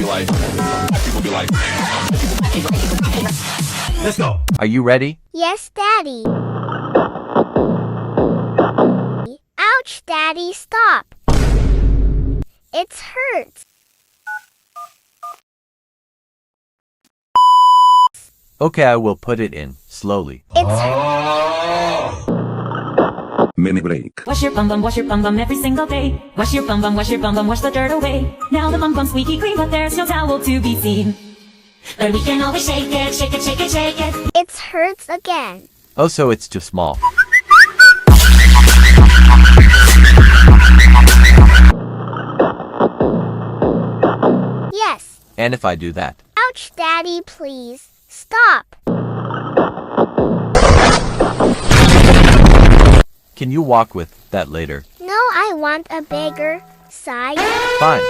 like, people be like. Let's go. Are you ready? Yes, Daddy. Ouch, Daddy, stop. It hurts. Okay, I will put it in, slowly. Mini break. Wash your bum bum every single day. Wash your bum bum, wash the dirt away. Now the bum bum squeaky clean, but there's no towel to be seen. But we can always shake it, shake it, shake it, shake it. It hurts again. Oh, so it's too small. Yes. And if I do that? Ouch, Daddy, please. Stop. Can you walk with that later? No, I want a bigger size. Fine.